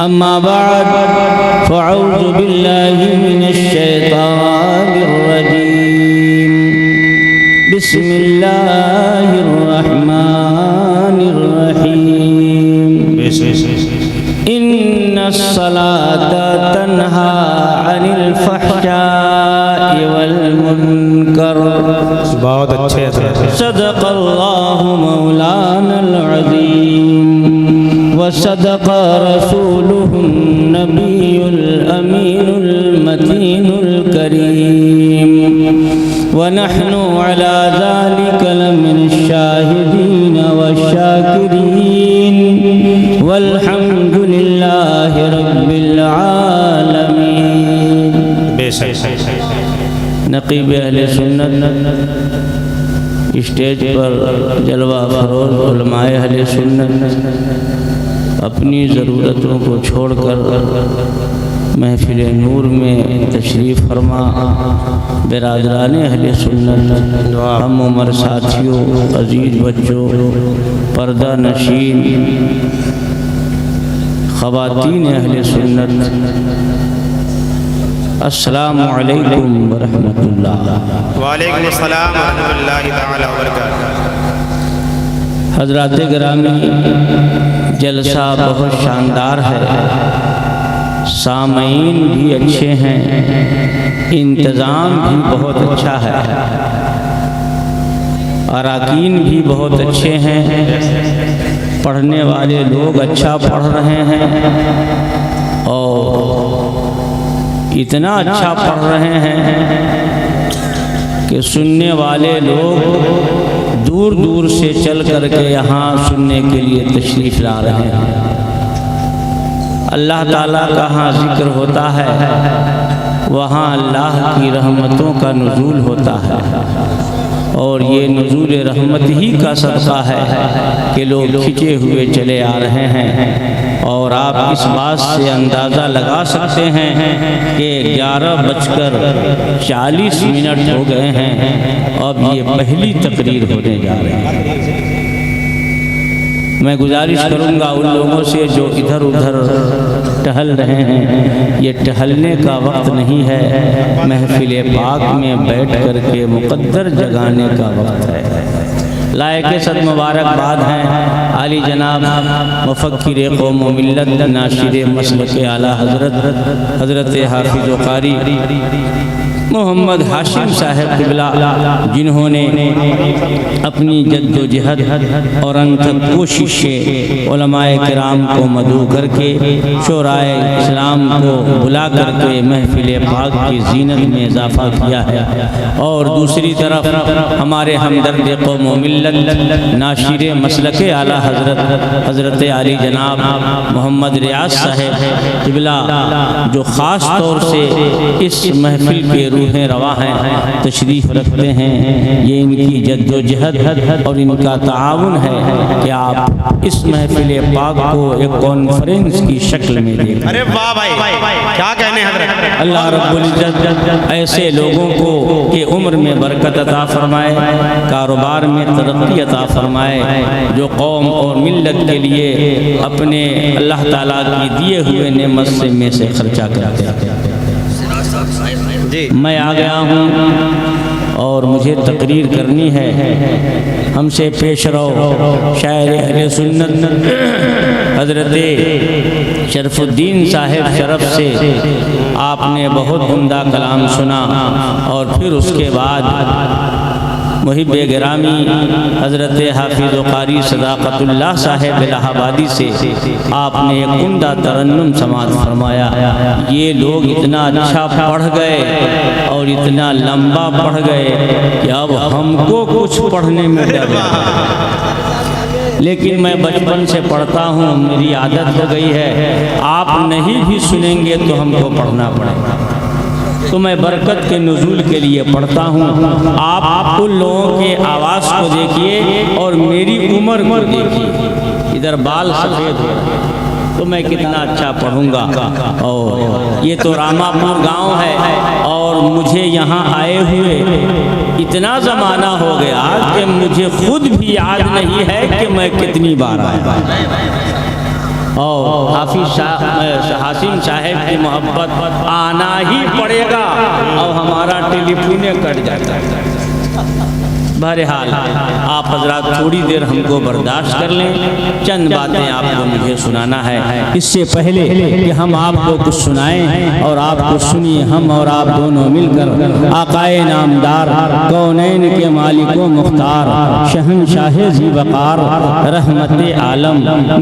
अम्मा बाद फ़अऊज़ु बिल्लाहि मिनश्शैतानिर्रजीम बिस्मिल्लाहिर्रहमानिर्रहीम इन्नस्सलाता तन्हा अनिल फ़हशाइ वल मुनकर। बहुत अच्छे से सदक़ल्लाहु मौलानल अज़ीम व सदक़ रसूलुहुन नबियुल अमीनुल मतीनुल करीम व नहनु अला ज़ालिका लमिनश शाहिदीन व शाकिरीन वल्हम्दुलिल्लाहि रब्बिल आलमीन। नक़ीब अहले सुन्नत स्टेज पर जलवा फरोज़ उलमाए अहले सुन्नत अपनी ज़रूरतों को छोड़कर महफिल नूर में तशरीफ़ फरमा बिरादरान अहले सुन्नत, हम उमर साथियों, अज़ीज़ बच्चों, पर्दा नशीन ख़वातीन अहले सुन्नत, अस्सलामु अलैकुम व रहमतुल्लाह। वालेकुम अस्सलाम व रहमतुल्लाहि तआला व बरकातुहू। हज़रात गिरामी, जलसा बहुत शानदार है, सामईन भी अच्छे हैं, इंतज़ाम भी बहुत अच्छा है, अराकीन भी बहुत अच्छे हैं, पढ़ने वाले लोग अच्छा पढ़ रहे हैं और इतना अच्छा पढ़ रहे हैं कि सुनने वाले लोग दूर दूर से चल करके यहाँ सुनने के लिए तशरीफ़ ला रहे हैं। अल्लाह ताला का जहाँ ज़िक्र होता है वहाँ अल्लाह की रहमतों का नुज़ूल होता है और ये नुज़ूल रहमत ही का सदक़ा है कि लोग खिंचे हुए चले आ रहे हैं। और आप इस बात से अंदाज़ा लगा सकते हैं कि 11:40 हो गए हैं, अब ये पहली तकरीर होने जा रही है। मैं गुजारिश करूंगा उन लोगों से जो इधर उधर टहल रहे हैं, ये टहलने का वक्त नहीं है, महफिल पाक में बैठ करके मुक़द्दर जगाने का वक्त है। लायक सद मुबारकबाद हैं आली जनाब मुफ़क्किर क़ौम व मिल्लत नाशिर मसलक आला हज़रत हाफ़िज़ व क़ारी मोहम्मद हाशिम साहब क़िबला, जिन्होंने अपनी जद्दोजहद और अनथक कोशिश से उलमाए किराम को मदऊ करके शोराए इस्लाम को बुला करके महफिल पाक की ज़ीनत में इजाफ़ा किया है। और दूसरी तरफ हमारे हमदर्द क़ौम व मिल्लत नाशिर मसलक आला हज़रत आली जनाब मोहम्मद रियाज़ साहब क़िबला, जो ख़ास तौर से इस महफिल के रूहें रवा हैं, तशरीफ़ रखते हैं। ये इनकी जद्दोजहद और इनका ताआवुन है कि आप इस महफिल पाक को एक कॉन्फ्रेंस की शक्ल में देखें। अरे वाह भाई, क्या कहने हज़रत। अल्लाह रब्बुल इज़्ज़त ऐसे लोगों को कि उम्र में बरकत अता फरमाए, कारोबार में तरक्की अता फरमाए, जो कौम और मिल्लत के लिए अपने अल्लाह ताला की दिए हुए नेमत में से खर्चा करते हैं। मैं आ गया हूँ और मुझे तकरीर करनी है। हमसे पेश रहो शायर अहले सुन्नत हज़रत शरफुद्दीन साहिब शरफ से आपने बहुत उम्दा कलाम सुना और फिर उसके बाद मुहिब गिरामी हज़रत हाफ़िज़ व क़ारी सदाक़तुल्लाह साहिब इलाहाबादी से आपने एक उम्दा तरन्नुम समाअत फरमाया। ये लोग इतना अच्छा पढ़ गए और इतना लंबा पढ़ गए कि अब हमको कुछ पढ़ने में डर लगा, लेकिन मैं बचपन से पढ़ता हूँ, मेरी आदत हो गई है। आप नहीं भी सुनेंगे तो हमको पढ़ना पड़ेगा। तो मैं बरकत के नुज़ूल के लिए पढ़ता हूँ। आप उन लोगों के आवाज़ को देखिए और मेरी उम्र को देखिए, इधर बाल सफ़ेद हो रहे हैं तो मैं कितना अच्छा पढ़ूँगा। और ये तो रामापुर गांव है और मुझे यहाँ आए हुए इतना ज़माना हो गया कि मुझे खुद भी याद नहीं है कि मैं कितनी बार आया। और हाफिज हासिम साहब की मोहब्बत आना ही पड़ेगा और हमारा टेलीफोन कट जाता है। बहरहाल आप हजरात थोड़ी देर हमको बर्दाश्त कर लें, चंद बातें आपको मुझे सुनाना है। इससे पहले कि हम आपको कुछ सुनाएं और आपको सुनिए, हम और आप दोनों मिलकर आकाए नामदार कौनैन के मालिको मुख्तार शहंशाह ज़ीवकार रहमत आलम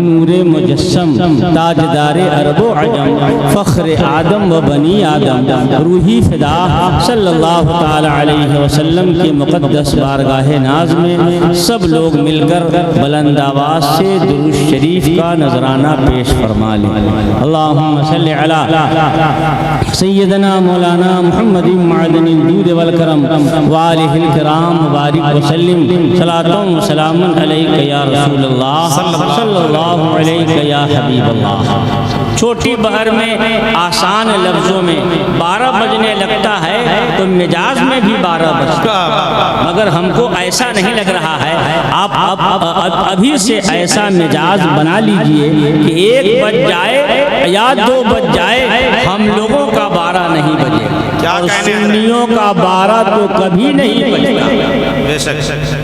नूरे मुजस्सम ताजदार अरबो अजम फ़ख्र आदम व बनी आदम रूही फ़िदा सल्लल्लाहु ताला अलैहि वसल्लम के मुक़द्दस बारगाह नाज में सब लोग मिलकर बुलंद आवाज़ से दुरूद शरीफ का नजराना पेश फरमा लें। अल्लाहुम्मा सल्लि अला सय्यदना मौलाना मुहम्मदिन मअदनिल जूद वल करम व आलिहिल किराम मुबारक व सल्लिम सलातुन व सलामुन अलैका या रसूलल्लाह सल्लल्लाहु अलैका या हबीबल्लाह। छोटी बहर में आसान लफ्ज़ों में 12 बजने लगता है तो मिजाज में भी 12 बजता, मगर हमको ऐसा नहीं लग रहा है। आप अभी से ऐसा मिजाज बना लीजिए कि 1 बज जाए या 2 बज जाए, हम लोगों का 12 नहीं बजेगा और सुन्नियों का 12 तो कभी नहीं बजेगा।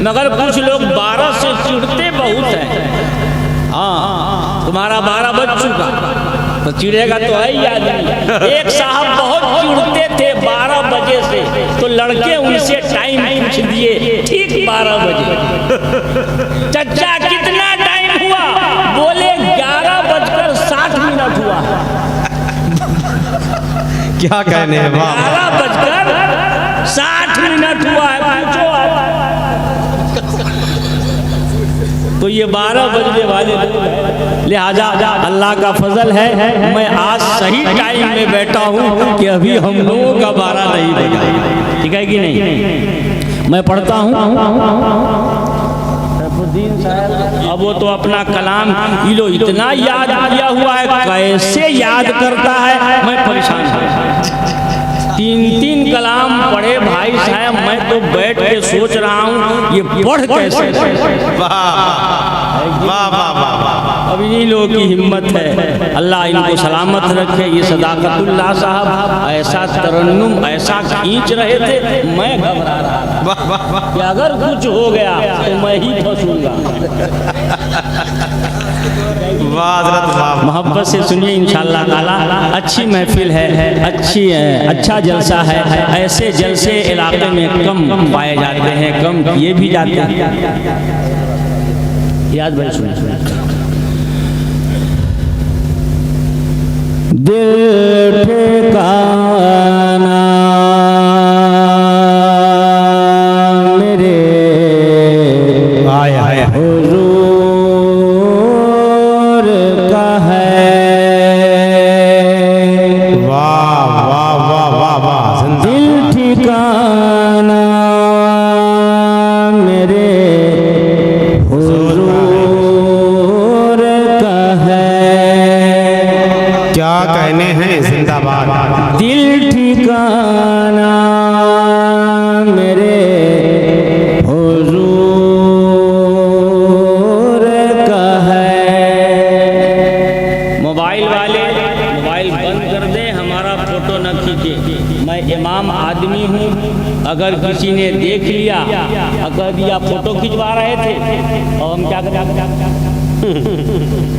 मगर कुछ लोग 12 से चिढ़ते बहुत हैं। हाँ, तुम्हारा 12 बज चुका तो चिढ़ेगा तो है ही आदमी। एक साहब बहुत चिढ़ते थे 12 बजे से, तो लड़के उनसे टाइम पूछ दिए, ठीक 12 बजे। चचा कितना टाइम हुआ? बोले 11:60 हुआ। क्या कहने हैं, 11:60 हुआ है। पूछो तो ये 12 बजने वाले लिहाजा अल्लाह का फजल है, मैं आज सही टाइम में बैठा हूँ कि अभी हम लोगों का 12 नहीं बजा। ठीक है कि नहीं? मैं पढ़ता हूँ। अब वो तो अपना कलाम इलो इतना याद किया हुआ है, कैसे याद करता है मैं परेशान हूँ। 3 कलाम पढ़े भाई साहब, मैं तो बैठ के सोच रहा हूँ ये पढ़ कैसे। अब इन्हीं लोगों की हिम्मत है, अल्लाह इनको सलामत रखे। ये सदाकतुल्लाह साहब ऐसा तरन्नुम ऐसा खींच रहे थे, मैं घबरा रहा था कि अगर कुछ हो गया तो मैं ही फंसूंगा। मोहब्बत से सुनिए इंशाअल्लाह ताला। अच्छी महफिल है, अच्छा जलसा है। ऐसे जलसे इलाके में कम पाए जाते हैं, कम किए भी जाते हैं। याद भाई सुनिए। दिल ठिकाना मेरे आया हुजूर का है। वाह वाह वाह वाह वाह। दिल ठिकाना मेरे हुजूर का है। क्या कहने हैं, जिंदाबाद। दिल ठिकाना मेरे हुजूर का है। मोबाइल वाले मोबाइल बंद कर दें, हमारा फोटो न खींचे। मैं इमाम आदमी हूँ, अगर किसी ने देख लिया, अगर दिया फोटो खिंचवा रहे थे और हम क्या करें?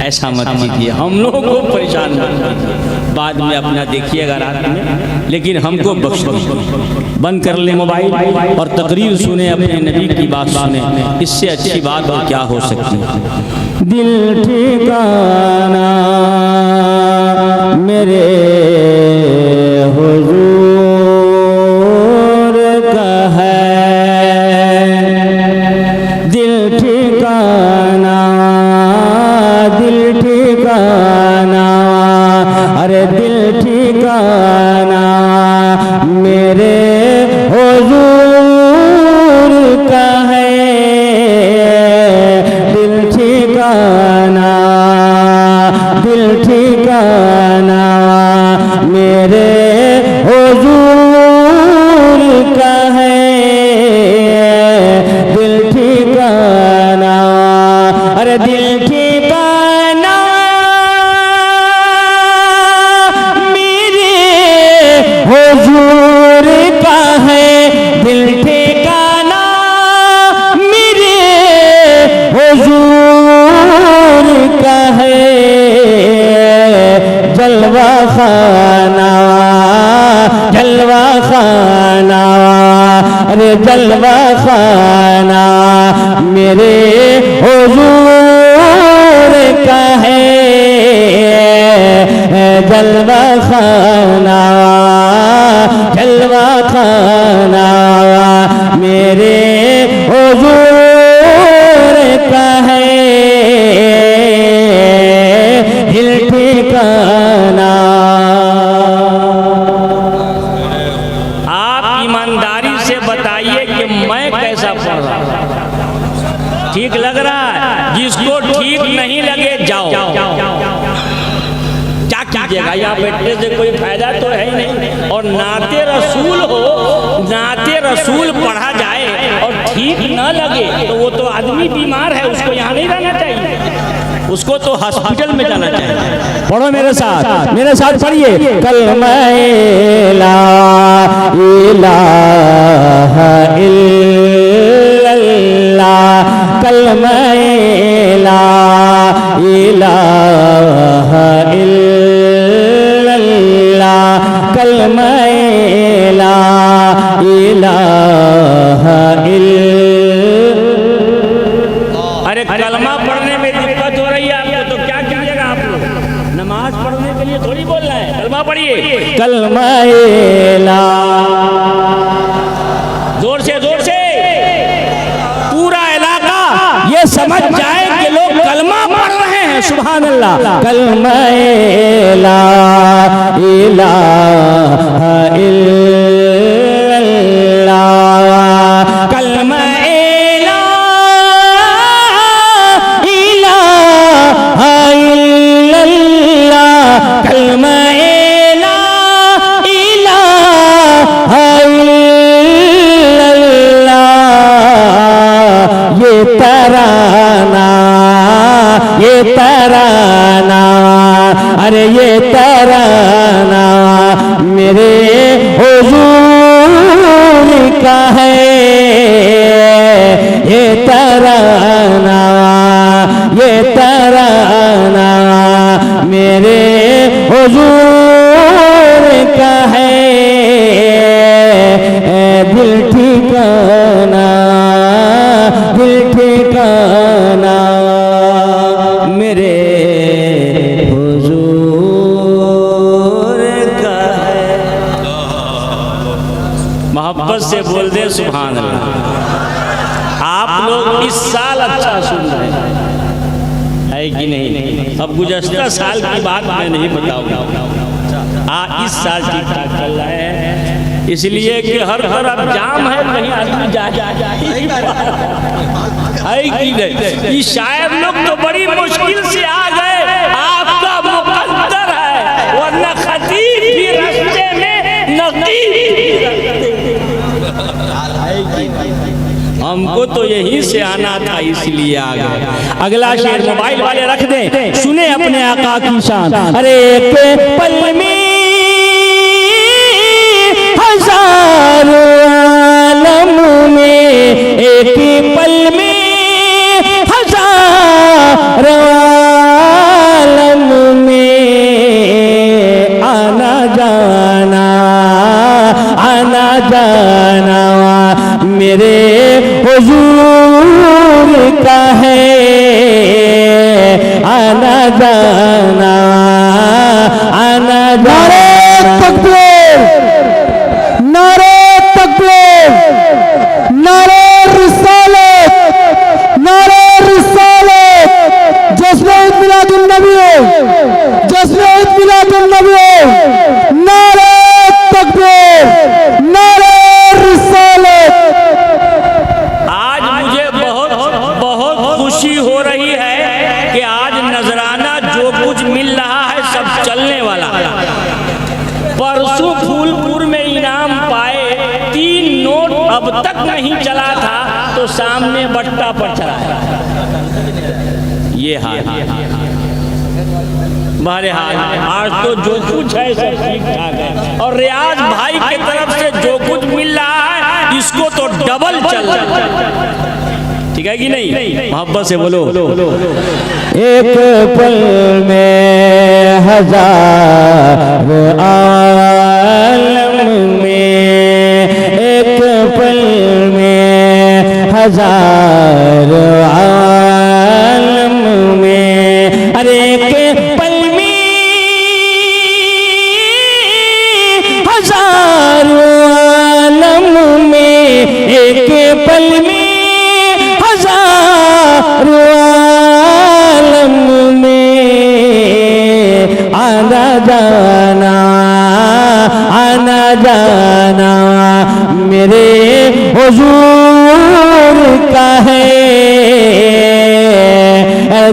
ऐसा मत कीजिए, हम लोगों को परेशान मत कीजिए। बाद में अपना देखिएगा रात में, लेकिन हमको बख्श दीजिए। बंद कर ले मोबाइल और तकरीर सुने, अपने नबी की बात सुने। इससे अच्छी बात और क्या हो सकती है। दिल ठिकाना मेरे हुजूर का है। दिल ठिकाना, दिल ठिकाना, अरे दिल ठिकाना मेरे हुजूर का है। दिल ठिकाना, दिल ठिकाना मेरे हुजूर का है। दिल ठिकाना, अरे दिल ठिकाना जलवा खाना मेरे हुजूर का है, जलवा खाना, जलवा खाना मेरे हुजूर का है, दिल ठिकाना। आप ईमानदारी से बताइए कि मैं कैसा पढ़ रहा हूं, ठीक लग रहा है? जिसको ठीक नहीं लगे जाओ, क्या कीजिएगा? यहाँ बैठने से कोई फायदा तो है ही नहीं। और नाते रसूल हो, नाते रसूल पढ़ा जाए और ठीक ना लगे तो वो तो आदमी बीमार है, उसको यहाँ नहीं रहना चाहिए, उसको तो हॉस्पिटल में जाना चाहिए। पढ़ो मेरे साथ पढ़िए। कलमा ला इलाहा इल्लल्लाह, कलमा ला इलाहा इल्लल्लाह, कलमा ला इलाहा इल्लल्लाह। अरे कलमा पढ़ने में दिक्कत हो रही है आपको तो क्या कीजिएगा? आप लोग नमाज पढ़ने के लिए थोड़ी बोल रहे हैं, कलमा पढ़िए। कलमा ला, जोर से पूरा इलाका ये समझ जाए कि लोग कलमा पढ़ रहे हैं। सुभान अल्लाह। कलमा ला इलाहा इल्लल्लाह, कलमा ला इलाहा इल्लल्लाह, कलमा ला इलाहा इल्लल्लाह। ये तराना, अरे ये तराना मेरे हुजूर का है, ये तराना मेरे हुजूर का है, दिल ठिकाना, दिल ठिकाना मेरे हुजूर का है। मोहब्बत से बोल दे सुभान अल्लाह। आप लोग इस साल अच्छा सुन रहे हैं, है कि नहीं? अब गुज़श्ता साल की बात मैं नहीं बताऊंगा, इस साल ठीक ठाक चल रहा है, इसलिए कि हर तरफ जाम है, कहीं आदमी जा है कि नहीं? ये शायद लोग तो बड़ी मुश्किल से आ गए, आपका मुकद्दर है, वरना खतीब भी रास्ते में, नकीब भी रास्ते में। हमको तो यहीं से आना था, इसलिए आ गए। अगला शेर मोबाइल वाले रख दें, सुने अपने आका की शान। अरे एक पल में हजारों आलम में, एक पल में हजारों आलम में, आना जाना मेरे हुजूर का है, आना जाना नारे तकबीर, नारे तकबीर, नारे रिसालत, नारे रिसालत, जश्न मिलादुन नबी, जश्न मिलादुन नबी, नारे तकबीर, नारे रिसालत। आज मुझे बहुत खुशी हो रही है कि आज नजराना जो कुछ मिल रहा है सब चलने वाला है। परसों फूलपुर में इनाम पाए 3 नोट अब तक नहीं चला था, तो सामने बट्टा पर चला है। ये हाल बहरहाल आज तो जो कुछ है सब ठीक ठाक है, और रियाज भाई की तरफ से जो कुछ मिल रहा है इसको तो डबल चल रहा है। ठीक है कि नहीं? मोहब्बत से बोलो। एक पल में हजार आलम में, एक पल में हजार आलम में, अरे के पल में हजार आलम में, एक पल में हजार आलम में, आना जाना मेरे हुजूर का है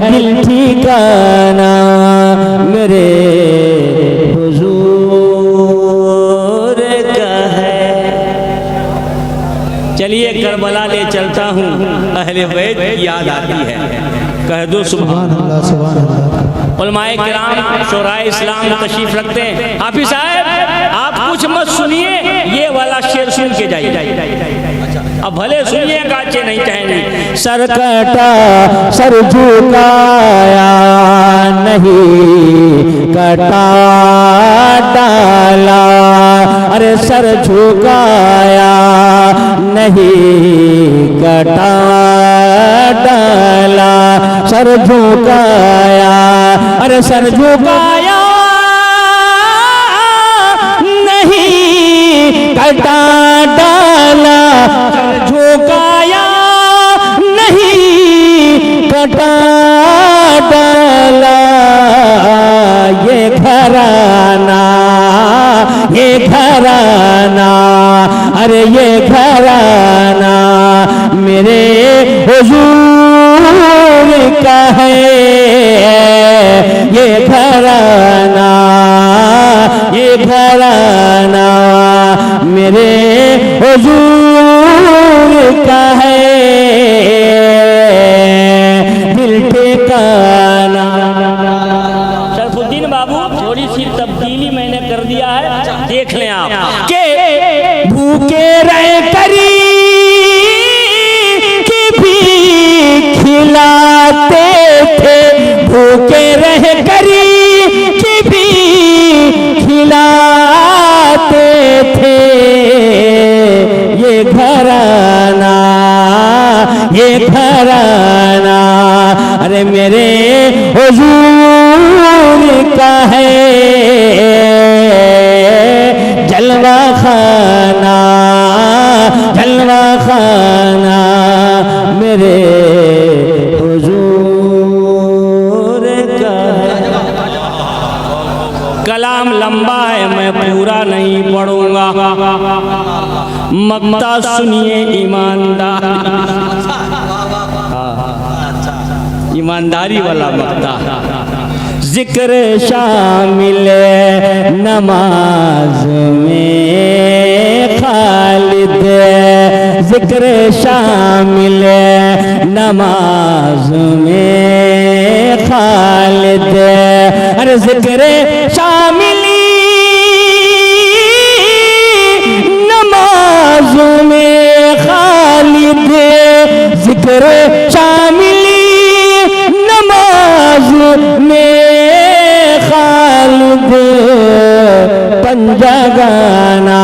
दिल ठिकाना, मेरे हुजूर का है। चलिए करबला ले चलता हूँ, अहले बैत की याद आती है, कह दो सुभान अल्लाह सुभान अल्लाह। उलमाए किराम शोराए इस्लाम तशरीफ रखते हैं। हाफिज साहब आप कुछ मत सुनिए, ये वाला शेर सुन के जाइए। अब भले सुनिए गाचे नहीं चाहेंगे। सर कटा सर झुकाया नहीं कटा डाला, अरे सर झुकाया नहीं कटा डाला, सर झुकाया अरे सर झुकाया नहीं कटा डाला, सर झुकाया नहीं कटा डाला, ये घराना अरे ये घराना मेरे हुजूर का है, ये घराना मेरे हुजूर का है दिल ठिकाना। शरफुद्दीन बाबू थोड़ी सी तब्दीली मैंने कर दिया है, देख लें आप के भूखे रहे करी कि भी खिलाते थे, भूखे रहे करी कि भी खिलाते थे, ये घराना अरे मेरे हुजूर का है जलवा खाना मेरे हुजूर का है। कलाम लंबा है, मैं पूरा नहीं पढ़ूंगा, मक्ता सुनिए ईमानदारी वाला मक्ता। जिक्र शामिल नमाज में खालिद, जिक्र शामिल नमाज में खालिद, अरे जिक्र शामिल नमाज में खालिद, जिक्र शामिल नमाज में खालिद, पंजगाना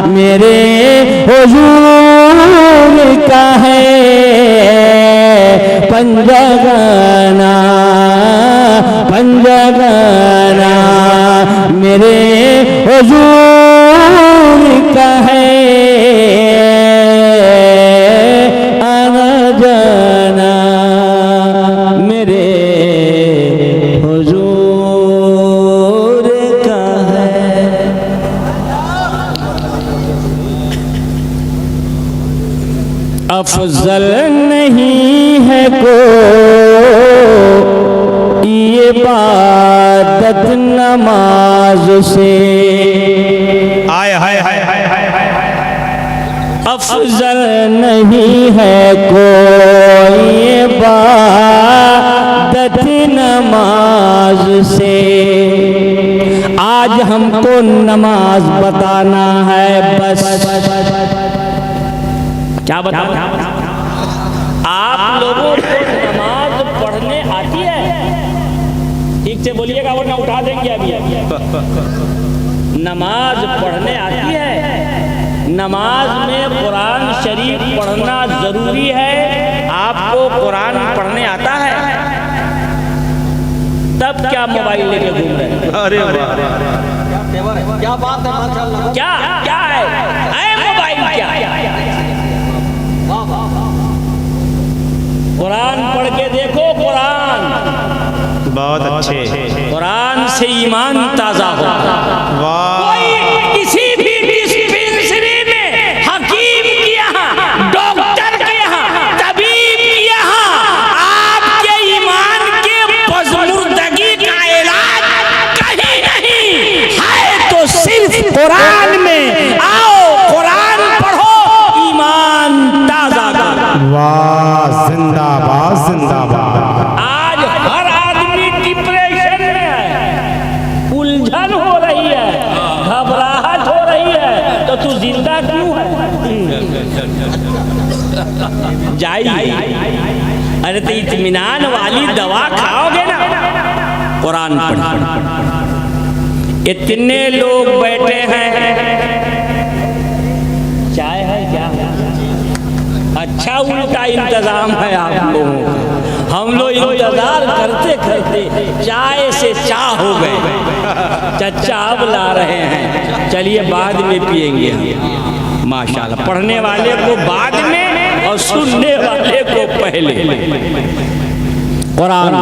मेरे हुजूर का है, पंजगाना मेरे हुजूर का है, आना जाना मेरे हुजूर का है। अफजल नहीं है कोई ये इबादत नमाज से, हाय हाय हाय हाय हाय हाय, अफजल नहीं है कोई इबादत नमाज से। आज हमको नमाज बताना है बस। क्या बताओ? आप लोगों को नमाज पढ़ने आती है? ठीक से बोलिएगा वरना उठा देंगे अभी। नमाज पढ़ने आती है? नमाज में कुरान शरीफ पढ़ना जरूरी है। आपको कुरान पढ़ने आता है? तब क्या मोबाइल लेके घूम रहे हैं? अरे वाह, क्या बात है, माशाअल्लाह। क्या क्या है मोबाइल क्या है? कुरान पढ़ के देखो। कुरान बहुत अच्छे। कुरान से ईमान ताजा होता है। वाह, कोई किसी भी डिस्पेंसरी में हकीम के यहाँ, डॉक्टर के यहाँ, तबीब के यहाँ आपके ईमान के बज़मुर्दगी का इलाज कहीं नहीं है, तो सिर्फ कुरान में। आओ कुरान पढ़ो, ईमान ताजा करो। वाह, जिंदाबाद जिंदाबाद। आज हर आदमी डिप्रेशन में है, उलझन हो रही है, घबराहट हो रही है, तो तू जिंदा क्यों है? जाइए, अरे तो इत्मीनान वाली दवा खाओगे ना, कुरान पढ़ो। इतने लोग बैठे हैं, चाय है क्या? अच्छा उल्टा इंतजाम है आप लोगों का। हम लोग इंतजार करते करते चाय से चाह हो गए। चचा अब ला रहे हैं, चलिए बाद में पिएंगे हम। माशाल्लाह, पढ़ने वाले को बाद में और सुनने वाले को पहले। कुरान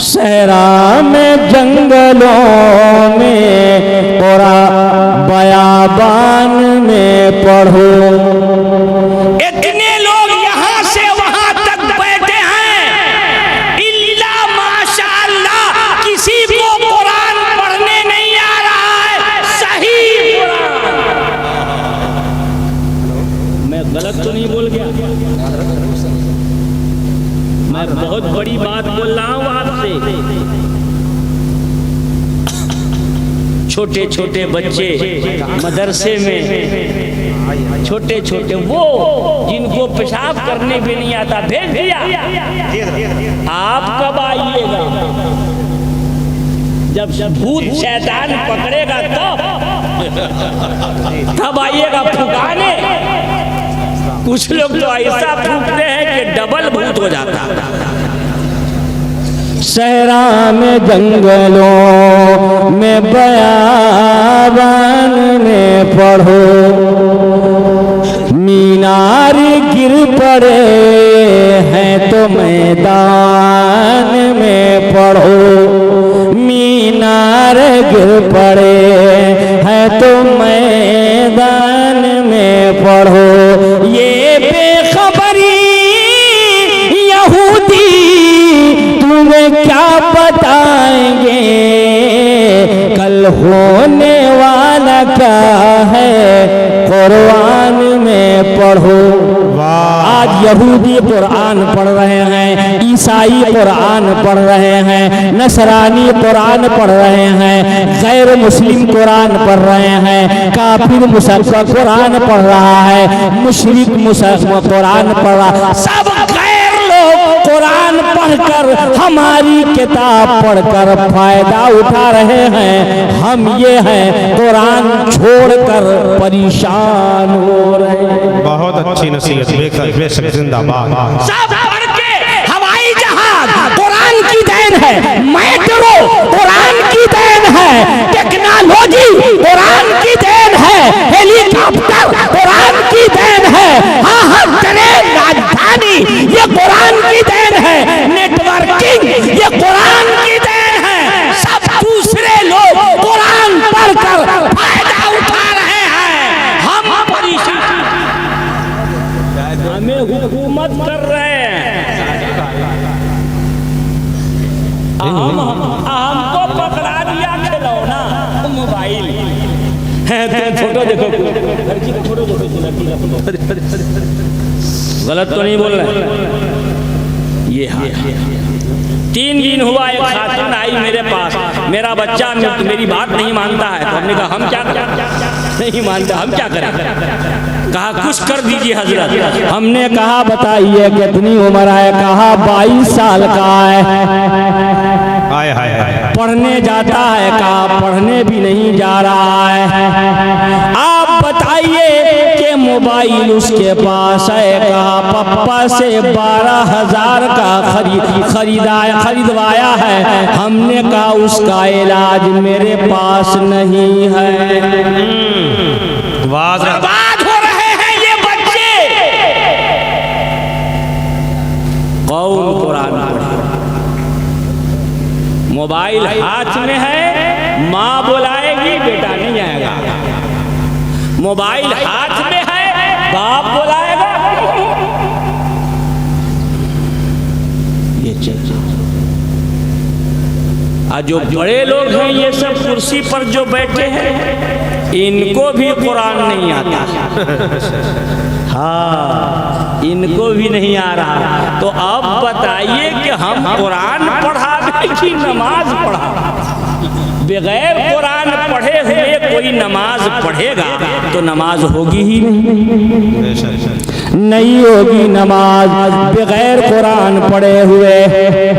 सहरा में जंगलों में कुरान बयाबान में पढ़ो। इतने लोग यहाँ से वहां तक बैठे हैं, इल्ला माशाअल्लाह किसी को कुरान पढ़ने नहीं आ रहा है सही कुरान। मैं गलत तो नहीं बोल गया? मैं बहुत बड़ी बात बोल रहा हूँ आपसे। छोटे छोटे बच्चे मदरसे में, छोटे छोटे वो जिनको पेशाब करने भी नहीं आता, भेज दिया। आप कब आइएगा? जब भूत शैतान पकड़ेगा तब आइएगा फुकाने। कुछ लोग तो ऐसा फूकते हैं कि डबल भूत हो जाता है। सहरा में जंगलों में बयाबान में पढ़ो। मीनार गिर पड़े हैं तो मैदान में पढ़ो। मीनार गिर पड़े हैं तो मैदान में पढ़ो। ये बेखबरी यहूदी तुम्हें क्या बताएंगे, कल होने वाला क्या है कुरान में पढ़ो। आज यहूदी कुरान पढ़ रहे हैं, ईसाई कुरान पढ़ रहे हैं, नसरानी कुरान पढ़ रहे हैं, गैर मुस्लिम कुरान पढ़ रहे हैं, काफिर मुसलमान कुरान पढ़ रहा है, मुशरिक मुसलमान कुरान पढ़ रहा है। सब गैर लोग कुरान पढ़कर, हमारी किताब पढ़कर फायदा उठा रहे हैं। हम ये हैं कुरान छोड़कर परेशान हो रहे हैं। बहुत अच्छी नसीहत, बेशक जिंदाबाद। सब पढ़ के हवाई जहाज कुरान की देन है, मेट्रो कुरान की देन है, टेक्नोलॉजी कुरान की देन है, हेलीकॉप्टर कुरान की देन है, हाँ हाँ ट्रेन राजधानी ये कुरान की देन है, नेटवर्किंग ये कुरान की देन है। सब दूसरे लोग कुरान पढ़कर फायदा उठा रहे हैं, हम परेशान, हमें हुकूमत कर रहे हैं। हमको पकड़ा दिया खिलौना मोबाइल है। फोटो देखो, फोटो देखो, गलत तो नहीं बोल रहे? ये 3 दिन हुआ एक खातून आई मेरे पास, मेरा बच्चा मेरी बात नहीं मानता है। तो हमने कहा हम क्या करें? नहीं मानता, हम क्या करें? कहा कुछ कर दीजिए हजरत। हमने कहा बताइए कितनी उम्र है? कहा 22 साल का है। हाय हाय हाय। पढ़ने जाता है? कहा पढ़ने भी नहीं जा रहा है। आप बताइए मोबाइल उसके पास है, कहा पप्पा से 12,000 का खरीदवाया है। हमने कहा उसका इलाज मेरे पास नहीं है। बर्बाद हो रहे हैं ये बच्चे। कौन कुरान पढ़े? मोबाइल हाथ में है, माँ बुलाएगी बेटा नहीं आएगा। मोबाइल हाथ में है, बाप बुलाएगा। ये चल आज जो बड़े लोग हैं ये सब कुर्सी पर जो बैठे हैं इनको भी कुरान नहीं आता। हाँ, इनको भी नहीं आ रहा। तो अब बताइए कि हम कुरान पढ़ा दें कि नमाज पढ़ा? बगैर कुरान पढ़े हुए कोई नमाज पढ़ेगा तो नमाज होगी ही नहीं होगी नमाज बगैर कुरान पढ़े हुए।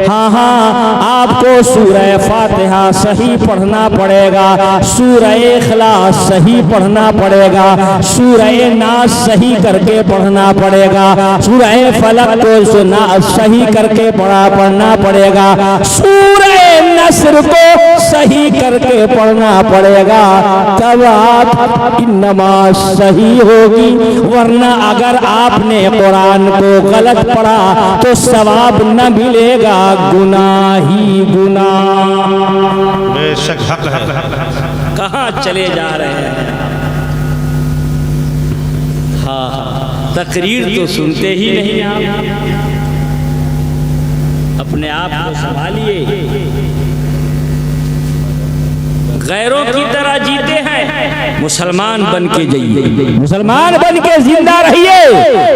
हाँ हाँ, आपको सूरह फातिहा सही पढ़ना पड़ेगा, सूरह इखलास सही पढ़ना पड़ेगा, सूरह नास सही करके पढ़ना पड़ेगा, सूरह फलक को सही करके पढ़ना पड़ेगा, सूरह नस्र को सही करके पढ़ना पड़ेगा, तब आपकी नमाज सही होगी। वरना अगर आपने कुरान को गलत पढ़ा तो सवाब न मिलेगा, गुनाह ही गुनाह। बेशक हक है। कहाँ चले जा रहे हैं? हाँ, तकरीर तो सुनते ही नहीं आप। अपने आप को संभालिए। गैरों की तरह जीते हैं, मुसलमान बन के जाइए, मुसलमान बन के जिंदा रहिए,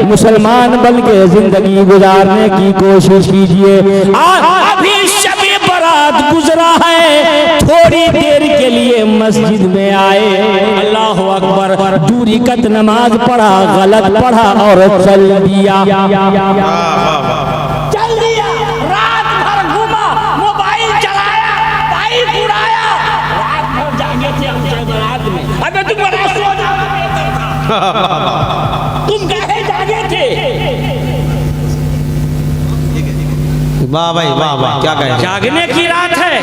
मुसलमान बन के जिंदगी गुजारने की कोशिश कीजिए। अभी शब-ए बारात गुजरा है, थोड़ी देर के लिए मस्जिद में आए, अल्लाह अकबर, 2 रकात नमाज पढ़ा, गलत पढ़ा और चल दिया। तुम कहे जागे थे? वाह भाई वाह वाह, क्या कहें? जागने की रात है,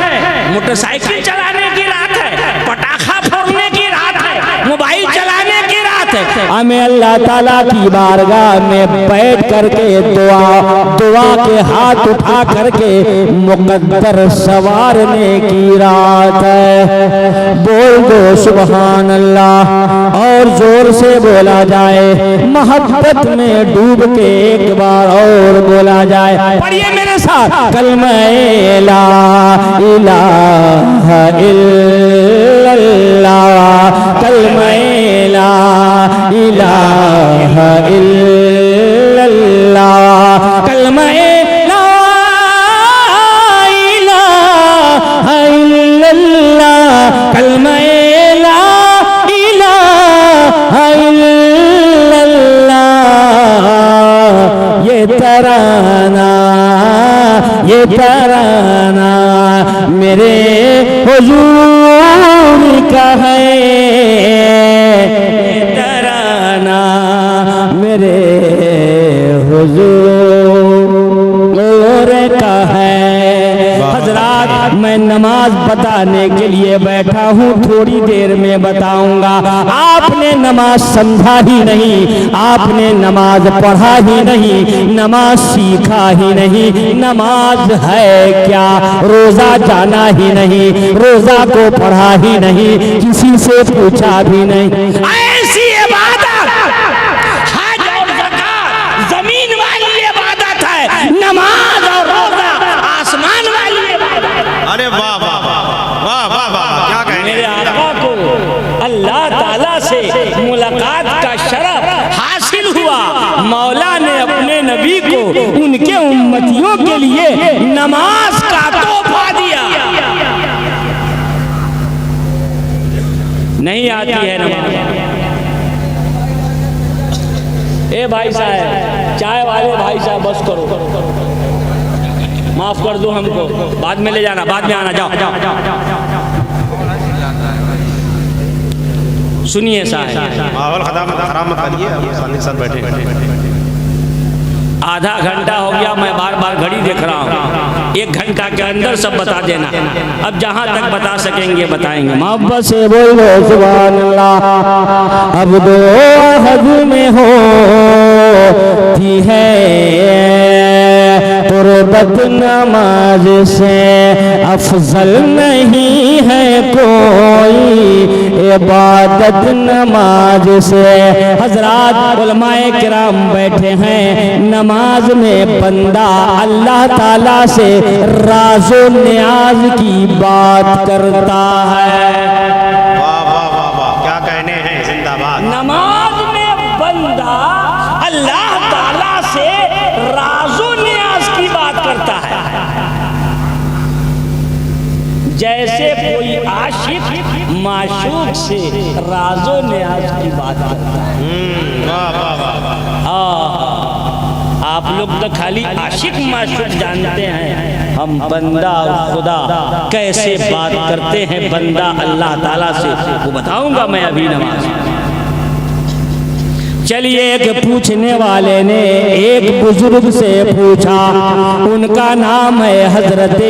मोटरसाइकिल चलाने की रात है, पटाखा फोड़ने की रात है, मोबाइल चलाने की रात है। हमें अल्लाह ताला की बारगाह में बैठ करके दुआ के हाथ उठा करके मुकद्दर सवारने की रात है। बोल दो सुभान अल्लाह और जोर से बोला जाए, मोहब्बत में डूब के एक बार और बोला जाए। पढ़िए मेरे साथ, कलमा ला इलाहा इल्लल्लाह, कलमा ला इलाहा इल्लल्लाह, कलमा ला इलाहा इल्लल्लाह, कलमा ला इलाहा इल्लल्लाह। ये तराना मेरे हुजूर का है, तराना मेरे हुजूर का है। हजरात, मैं नमाज बताने के लिए बैठा हूँ, थोड़ी देर में बताऊंगा। आपने नमाज समझा ही नहीं, आपने नमाज पढ़ा ही नहीं, नमाज सीखा ही नहीं। नमाज है क्या? रोजा जाना ही नहीं, रोजा को पढ़ा ही नहीं, किसी से पूछा भी नहीं। ऐसी इबादत हज और ज़कात जमीन वाली इबादत है, नमाज और रोजा आसमान वाली इबादत। अरे वाह वाह वाह वाह वाह, क्या कहें? मेरे आका को अल्लाह ताला से मुलाकात का शरफ हासिल हुआ। मौला ने अपने नबी को उनके उम्मतियों के लिए नमाज का तोहफा दिया। नहीं आती है नमाज? ए भाई साहब, चाय वाले भाई साहब, बस करो, माफ कर दो हमको, बाद में ले जाना, बाद में आना, जाओ। सुनिए साहब, माहौल खराब मत करिए, आप सामने के साथ बैठे। आधा घंटा हो गया, मैं बार बार घड़ी देख रहा हूँ, 1 घंटा के अंदर सब बता देना। अब जहाँ तक बता सकेंगे बताएंगे। मोहब्बत से बोलो सुभान अल्लाह। अब दो हद में होती है कुर्बत, नमाज से अफजल नहीं है कोई इबादत नमाज से। हजरात उलमाए किराम बैठे हैं, नमाज में बंदा अल्लाह ताला से राज़ो नियाज की बात करता है। वाह वाह वाह वाह, क्या कहने हैं, जिंदाबाद। नमाज में बंदा अल्लाह ताला से राज़ो नियाज की बात करता है। जैसे कोई आशिक माशूक से राज़ो नियाज की बात करता है। वाह वाह वाह वाह। आप लोग तो खाली आशिक माशूक जानते हैं, हम बंदा और खुदा कैसे बात करते हैं बंदा अल्लाह ताला से, वो बताऊंगा मैं अभी नमाज। चलिए, एक पूछने वाले ने एक बुजुर्ग से पूछा, उनका नाम है हजरत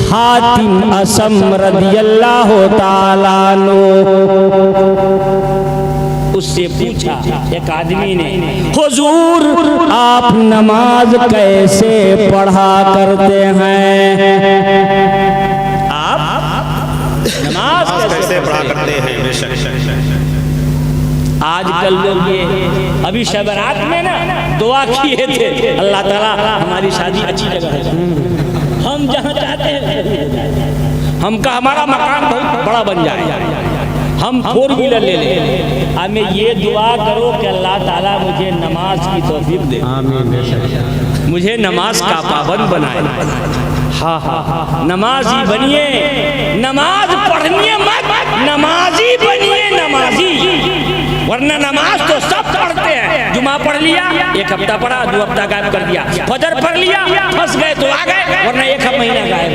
हातिम असम रदियल्लाहु ताला अन्हु। उससे पूछा एक आदमी ने, हुजूर आप नमाज कैसे पढ़ा करते हैं? आप नमाज कैसे पढ़ा करते हैं? आजकल लोग ये अभी शबरात में ना दुआ किए थे, अल्लाह ताला हमारी शादी अच्छी जगह है, हम जहाँ चाहते हैं, हमका हमारा मकान बहुत बड़ा बन जाए, हम 4 व्हीलर ले लें, हमें ये दुआ करो कि अल्लाह ताला मुझे नमाज की तौफीक दे, मुझे नमाज का पाबंद बनाए। हाँ हाँ, नमाजी बनिए, नमाज पढ़निए मत, नमाजी बनिए, नमाजी। वरना नमाज तो सब पढ़ते हैं, जुमा पढ़ लिया 1 हफ्ता पढ़ा, 2 हफ्ता गायब कर दिया, फजर पढ़ लिया फंस गए तो आ गए, वरना 1 महीना गायब।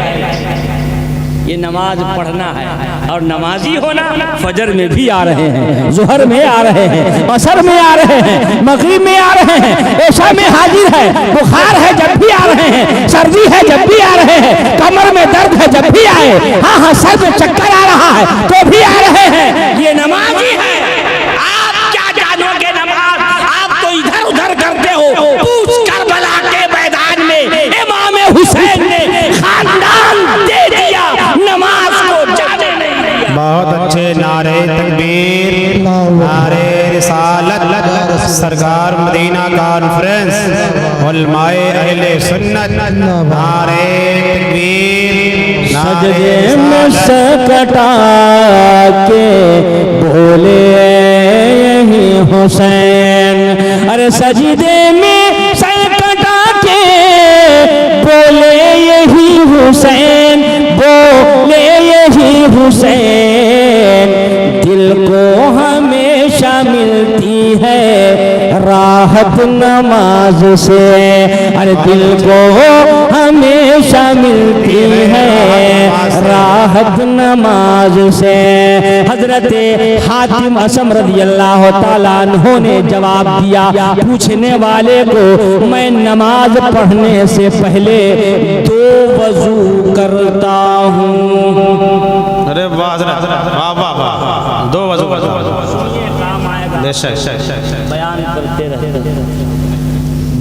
ये नमाज पढ़ना है, और नमाजी होना फजर में भी आ रहे हैं, जोहर में आ रहे हैं, असर में आ रहे हैं, मगरिब में आ रहे हैं, ऐशा में हाजिर है, बुखार है जब भी आ रहे हैं, सर्दी है जब भी आ रहे हैं, कमर में दर्द है जब भी आए, हाँ हाँ सर में चक्कर आ रहा है तो भी आ रहे हैं, ये नमाजी है। आप क्या जानोगे नमाज, आप तो इधर उधर करते हो। पूछ करबला के मैदान में इमाम हुसैन ने खानदान दे दिया, नमाज को जाने नहीं दिया। बहुत अच्छे नारे तकबीर, नारे रिसालत, सरकार मदीना कॉन्फ्रेंस, उलमाए अहले सुन्नत, नारे तकबीर, सजदे में सकटा के बोले यही हुसैन, अरे सजदे में सकटा के बोले यही हुसैन, बोले यही हुसैन, दिल को हमेशा मिलती है राहत नमाज से, अरे दिल को हमेशा मिलती है राहत नमाज से। हजरत हातिम असम रदियल्लाहु ताला अन्हु ने जवाब दिया पूछने वाले को, मैं नमाज पढ़ने से पहले 2 वजू करता हूँ। अरे वाह वाह वाह वाह, 2 वजू बयान करते रहते,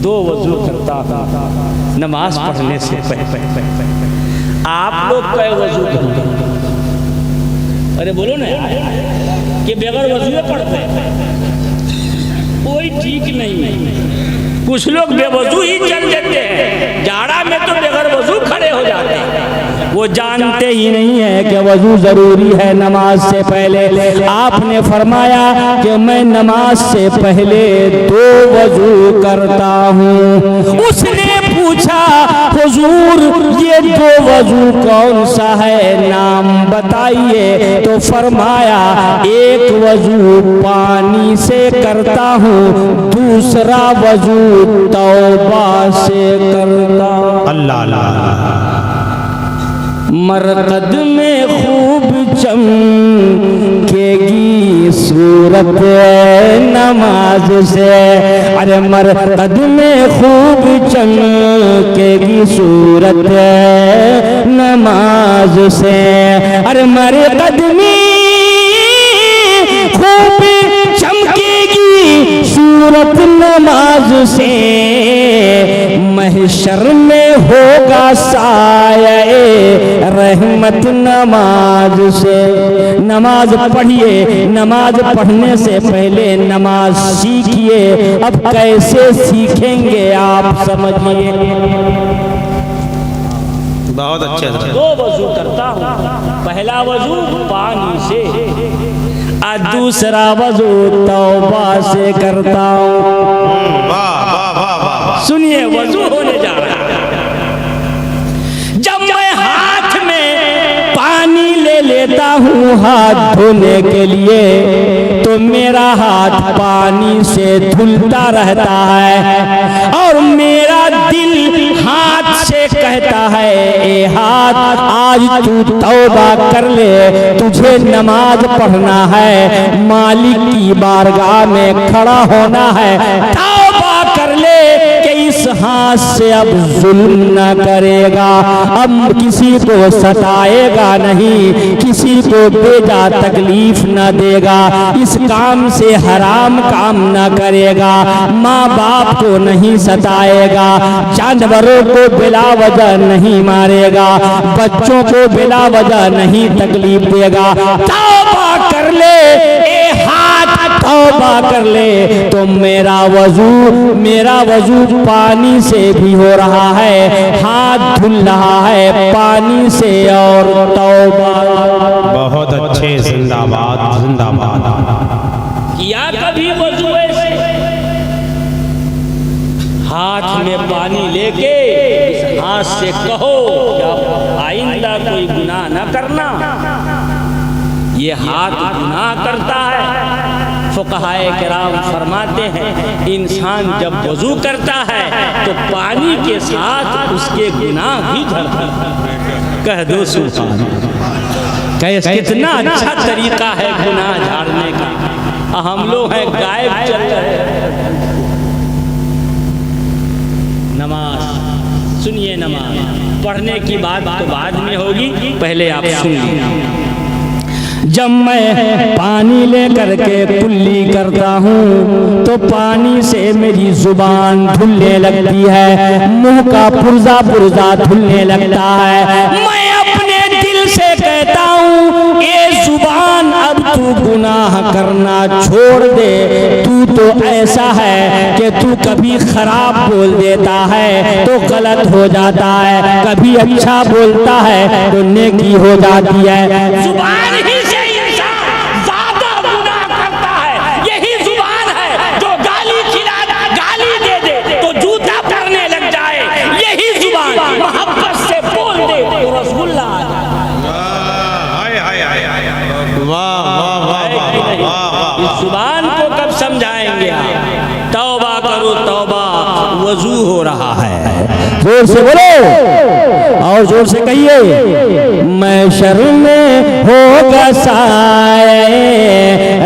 2 वजू करता हूँ नमाज पढ़ने से पहले। आप लोग कै वजू करते हैं? अरे बोलो ना कि बगैर वजू पढ़ते हैं, कोई ठीक नहीं है। कुछ लोग बेवजू ही चल देते हैं, जाड़ा में तो बगैर वजू खड़े हो जाते हैं, वो जानते ही नहीं है कि वजू जरूरी है नमाज से पहले। आपने फरमाया कि मैं नमाज से पहले 2 वजू करता हूँ। उसने पूछा हुजूर ये 2 वजू कौन सा है, नाम बताइए। तो फरमाया एक वजू पानी से करता हूँ, दूसरा वजू तौबा से करता हूँ। अल्लाह अल्लाह। मरकद में खूब खूब चमकेगी सूरत नमाज से। अरे मरकद में खूब चमकेगी सूरत नमाज से। अरे मरकद में खूब चमकेगी सूरत नमाज से। महशर में होगा साये रहमत नमाज से। नमाज पढ़िए, नमाज पढ़ने से पहले नमाज सीखिए। अब कैसे सीखेंगे आप समझिए। बहुत अच्छे से। दो वजू करता हूँ, पहला वजू पानी से और दूसरा वजू तौबा से करता हूँ। वाह वाह वाह वाह। सुनिए वजू होने जा रहा है। जब मैं हाथ में पानी ले लेता हूँ हाथ धोने के लिए, तो मेरा हाथ पानी से धुलता रहता है और मेरा दिल हाथ से कहता है ए हाथ आज तू तौबा कर ले, तुझे नमाज पढ़ना है, मालिक की बारगाह में खड़ा होना है, तौबा कर ले कि इस हाथ से अब जुल्म न करेगा, अब किसी को सताएगा नहीं, किसी को बेजा तकलीफ न देगा, इस काम से हराम काम न करेगा, माँ बाप को नहीं सताएगा, जानवरों को बिला वजह नहीं मारेगा, बच्चों को बिला वजह नहीं तकलीफ देगा। तौबा कर ले ए हाथ, तौबा कर ले। तो मेरा वजू पानी से भी हो रहा है, हाथ धुल रहा है पानी से और तौबा। बहुत अच्छे, जिंदाबाद जिंदाबाद। किया कभी वजू ऐसे हाथ में पानी लेके इस हाथ से कहो कि आइंदा कोई गुनाह न करना। ये हाथ गुनाह करता है। फुक़हाए किराम फरमाते हैं इंसान जब वजू करता है तो पानी के साथ उसके गुनाह भी झड़ते हैं। कह दो सुभान अल्लाह। कितना अच्छा तरीका है गुनाह झाड़ने का। हम लोग हैं गायब चल रहे। नमाज सुनिए, नमाज पढ़ने की बात तो बाद में होगी, पहले आप सुनिए। जब मैं पानी लेकर के कुल्ली करता हूँ तो पानी से मेरी जुबान धुलने लगती है, मुंह का पुर्जा पुर्जा धुलने लगता है। मैं अपने दिल से कहता हूँ ये जुबान अब तू गुनाह करना छोड़ दे, तू तो ऐसा है कि तू कभी खराब बोल देता है तो गलत हो जाता है, कभी अच्छा बोलता है तो नेकी हो जाती है। जुबान ही जुबान को कब समझाएंगे आप? तौबा करो तौबा, वजू हो रहा है। जोर से बोलो और जोर से कहिए। महशर में होगा साये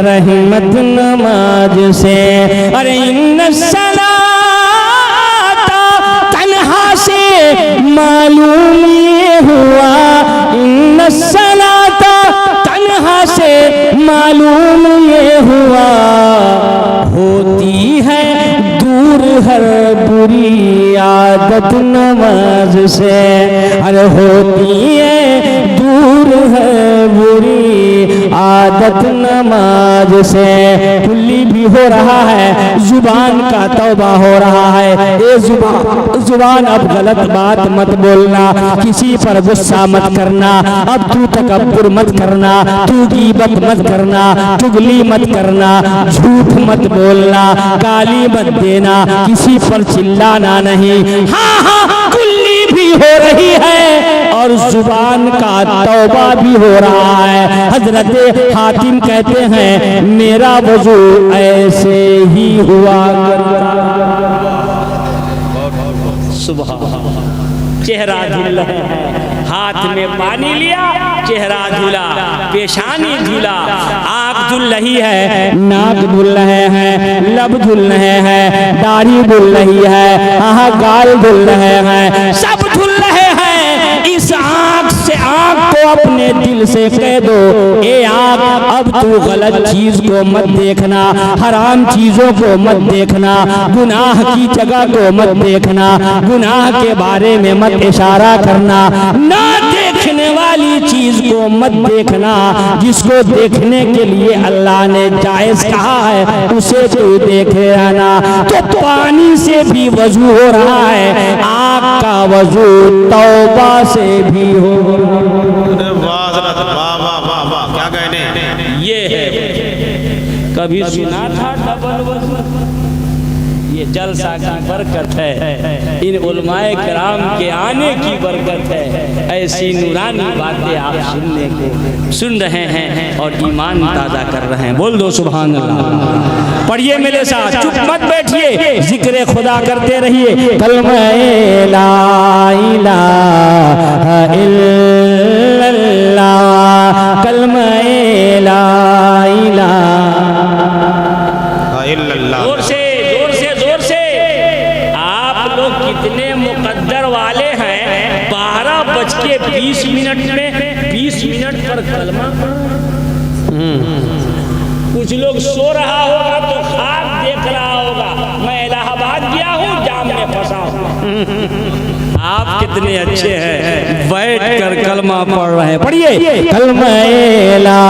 रहमत नमाज से। अरे इन्न सलाता तन्हा से मालूम ये हुआ, इन्न सलाता तन्हा से मालूम ये हुआ, होती है दूर हर बुरी आदत नमाज से। अरे होती है दूर है बुरी आदत नमाज से। कुल्ली भी हो रहा है, जुबान का तौबा हो रहा है। ये जुबान अब गलत बात मत बोलना, किसी पर गुस्सा मत करना, अब तू तकब्बुर मत करना, तू गीबत मत करना, चुगली मत करना, झूठ मत बोलना, गाली मत देना, किसी पर चिल्लाना नहीं। हाँ हाँ कुल्ली भी हो रही है और जुबान का तौबा भी हो रहा है। हजरत हातिम कहते हैं मेरा वजू ऐसे ही हुआ करता। सुबह चेहरा धुल रहे हैं, हाथ में पानी लिया, चेहरा धुला, पेशानी धुला, आँख धुल रही है, नाक धुल रहे हैं, लब धुल रहे हैं, दाढ़ी धुल रही है, गाल धुल रहे हैं, सब धुल रहे हैं। इस आँख से आँख को अपने दिल से कह दो, ए आँख अब तू गलत चीज को मत देखना, हराम चीजों को मत देखना, गुनाह की जगह को मत देखना, गुनाह के बारे में मत इशारा करना, ना देखने वाली चीज को मत देखना, जिसको देखने के लिए अल्लाह ने जायज कहा है उसे तू देखे रहना। तो पानी से भी वजू हो रहा है, आँख का वजू तौबा से भी हो। वाह वाह वाह वाह, क्या कहने। ये है, कभी सुना था डबल वजू? ये जलसा की बरकत है, इन उलमाए किराम के आने की बरकत है। ऐसी नूरानी बातें आप सुन रहे हैं और ईमान ताज़ा कर रहे हैं। बोल दो सुभान अल्लाह। पढ़िए मेरे साथ, चुप मत बैठिए, जिक्र खुदा करते रहिए। कलमा ला इलाहा इल्लल्लाह, कलमा ला इलाहा इल्लल्लाह। जोर से कितने मुकद्दर वाले हैं, 12:20 में 20 मिनट पर कलमा। कुछ लोग सो रहा होगा तो खाक देख रहा होगा, मैं इलाहाबाद गया हूँ, जाम में फंसा हूँ। आप कितने अच्छे हैं, बैठ कर कलमा पढ़ रहे हैं। पढ़िए, कलमा ला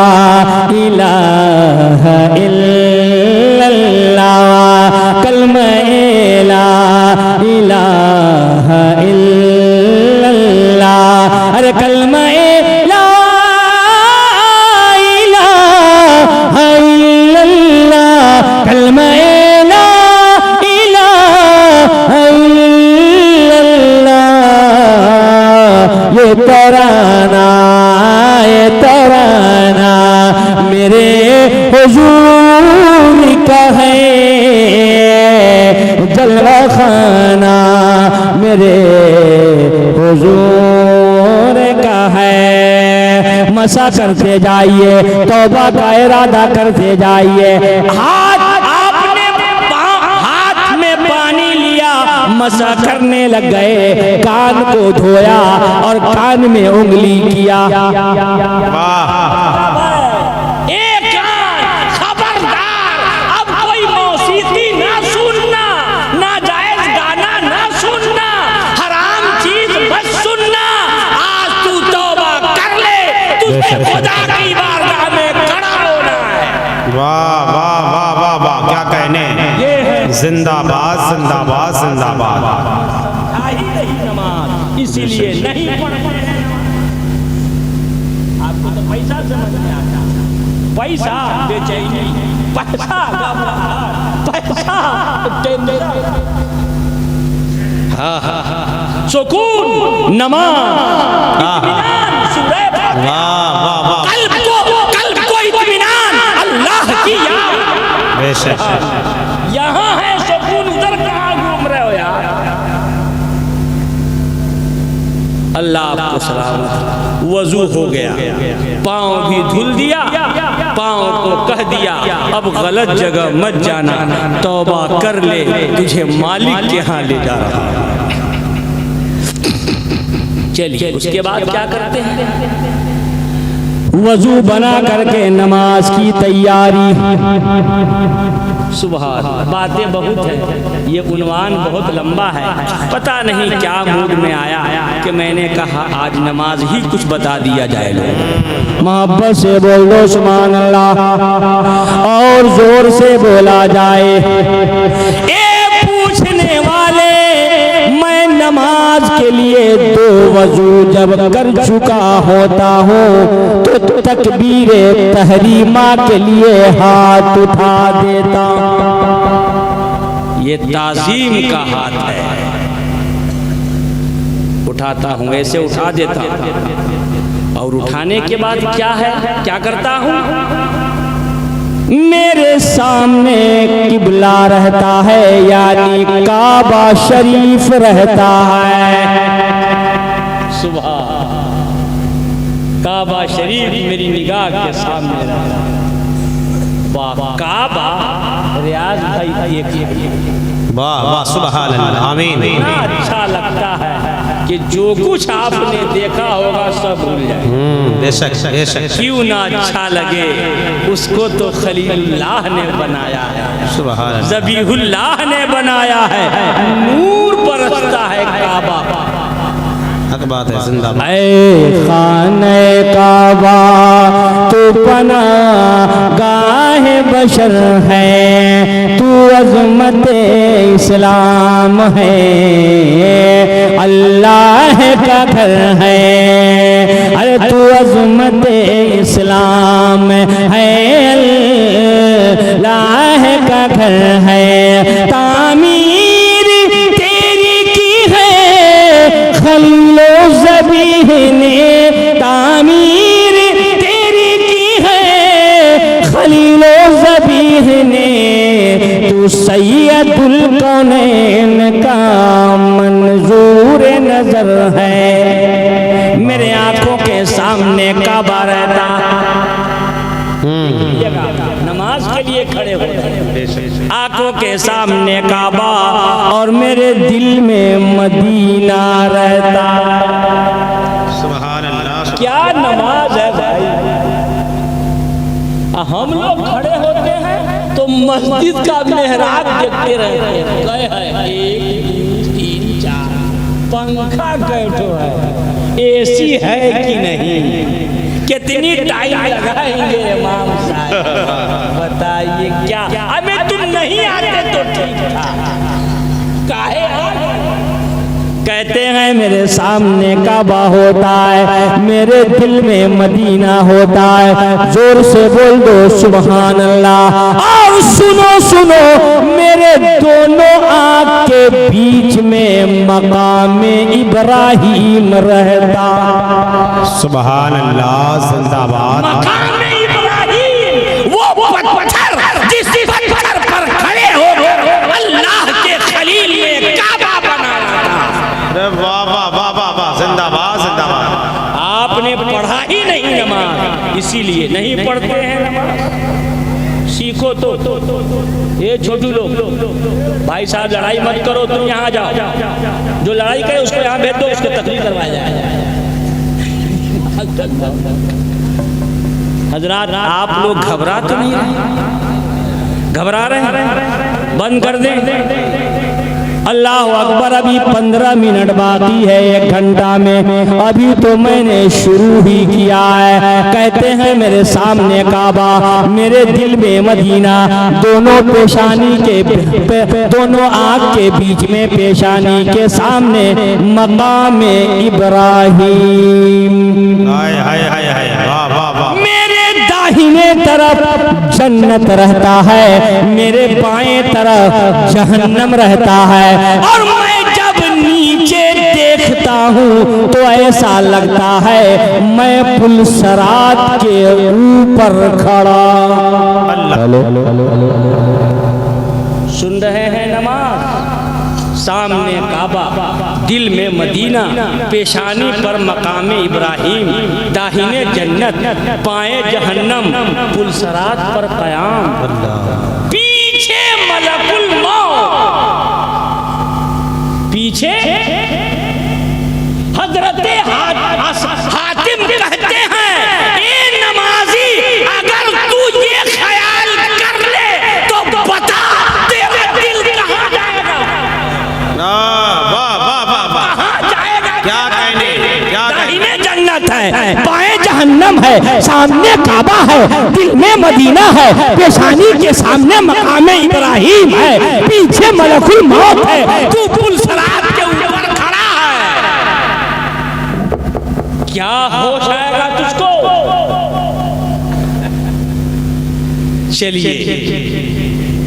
इलाहा इल्लल्लाह, कलमा ला इलाहा इल्लल्लाह, अरे कलमा ला इलाहा इल्लल्लाह, कलमा ला इलाहा इल्लल्लाह। ये तराना मेरे हुजूर का है, जलवा खाना मेरे हुजूर का है। मसा करते जाइए, तौबा का इरादा करते जाइए। हाथ में पानी लिया, मसा करने लग गए, कान को धोया और कान में उंगली किया। खुदा की बारगाह में खड़ा होना है। वाह वाह वाह वाह वाह, क्या कहने। जिंदाबाद जिंदाबाद जिंदाबाद। नमाज इसीलिए नहीं पढ़ते। आपको तो पैसा समझ में आता, पैसा बेचैनी, पैसा पैसा सुकून, नमाज, कल्ब को इत्मीनान, अल्लाह की याद। बेशक यहाँ है सुकून, उधर कहाँ घूम रहे हो यार। अल्लाह आपको सलामत। वजू हो गया, पाँव भी धुल दिया, पाँव को कह दिया अब गलत जगह मत जाना, तौबा कर ले, तुझे मालिक के यहाँ ले जा रहा है। चलिए उसके बाद क्या करते हैं? वजू बना करके नमाज की तैयारी। सुबह बातें बहुत हैं, ये उन्वान बहुत लंबा है। पता नहीं क्या मूड में आया कि मैंने कहा आज नमाज ही कुछ बता दिया जाए। मोहब्बत से बोल दो सुभान अल्लाह, और जोर से बोला जाए। पूछने वाले, मैं नमाज के लिए 2 वजू जब कर चुका होता हूँ तो तकबीरे तहरीमा के लिए हाथ उठा देता। ये ताज़ीम का हाथ है, उठाता हूँ, ऐसे उठा देता हूँ। और उठाने के बाद क्या है, क्या करता हूँ? मेरे सामने किबला रहता है, यानी काबा शरीफ रहता है। सुबह काबा शरीफ मेरी निगाह के सामने रहा। वाह काबा रियाज भाई एक वाह वाह सुभान अल्लाह आमीन। इतना अच्छा लगता है कि जो कुछ आपने देखा होगा सब भूल जाए। बेशक बेशक। क्यों ना अच्छा लगे, उसको तो खलीलुल्लाह ने बनाया है, सुभान अल्लाह। ज़बीहुल्लाह ने बनाया है, नूर बरसता है काबा। हक बात है, जिंदाबाद। ऐ खाने काबा तू पना गाहे बशर है, तू अज़मत इस्लाम है, अल्लाह का घर है। अरे तू अज़मत इस्लाम है, अल्लाह का घर है। तामीर तेरी की है खलीलो ज़बीह ने, तामीर तेरी की है खलीलो ज़बीह ने, तू सैयदुल कौनैन का मंजूर नजर है। मेरे आंखों के सामने काबा रहता, नमाज के लिए खड़े हो, आंखों के सामने काबा और मेरे दिल में मदीना रहता। सुभान अल्लाह। क्या नमाज है भाई। हम लोग खड़े होते हैं तो मस्जिद का मेहराब देखते रहते हैं। गए हैं 1 2 3 4, पंखा कैठो है, एसी है कि नहीं, कितनी टाइम लगाएंगे इमाम साहब, बताइए क्या। अबे तुम नहीं आते तो ठीक था, काहे आए? कहते हैं मेरे सामने काबा होता है, मेरे दिल में मदीना होता है। जोर से बोल दो सुभान अल्लाह। और सुनो सुनो, मेरे दोनों आँख के बीच में मकाम इब्राहिम रहता। सुभान अल्लाह, जिंदाबाद। मकाम इब्राहिम, वो पत्थर जिस पत्थर पर खड़े हो अल्लाह के खलील ने काबा बनाया था। अरे वाह वाह वाह वाह वाह, जिंदाबाद जिंदाबाद। आपने पढ़ा ही नहीं नमाज, इसीलिए नहीं पढ़ते हैं नमाज। सीखो तो। ये छोटू लोग, भाई साहब लड़ाई मत करो, तुम यहाँ जाओ, जो लड़ाई करे उसको यहाँ भेज दो, उसको तकलीफ करवाया जाए। हजरात आप लोग घबरा तो नहीं रहे? घबरा रहे हैं? बंद कर दें। अल्लाह अकबर। अभी 15 मिनट बाकी है 1 घंटा में, अभी तो मैंने शुरू ही किया है। कहते हैं मेरे सामने काबा, मेरे दिल में मदीना, दोनों पेशानी के दोनों आँख के बीच में पेशानी के सामने मकाम इब्राहिम। हाय हाय हाय हाय, वाह वाह वाह। मेरे दाहिने तरफ जन्नत रहता है, मेरे बाएं तरफ जहन्नम रहता है। और मैं जब नीचे देखता हूँ तो ऐसा लगता है मैं पुलसरात के ऊपर खड़ा। सुन रहे हैं नमाज? सामने काबा, दिल में मदीना, पेशानी पर मकाम इब्राहिम, दाहिने जन्नत, बाएं जहन्नम, पुलसरात पर कयाम, पीछे मलकुल मौत, पीछे हजरत हातिम कहते हैं, ए नमाजी, अगर तू ये ख्याल कर ले तो बता तेरा दिल कहाँ जाएगा? वाह वाह वाह वाह, कहाँ जाएगा? क्या कहने, क्या कहने। दाहिने जन्नत है, बाएं जहन्नम है, सामने काबा है, दिल में मदीना है, पेशानी के सामने मकाम इब्राहिम है, पीछे मलकुल मौत है, तू पुलसरात के ऊपर खड़ा है। क्या होश आएगा तुझको? चलिए,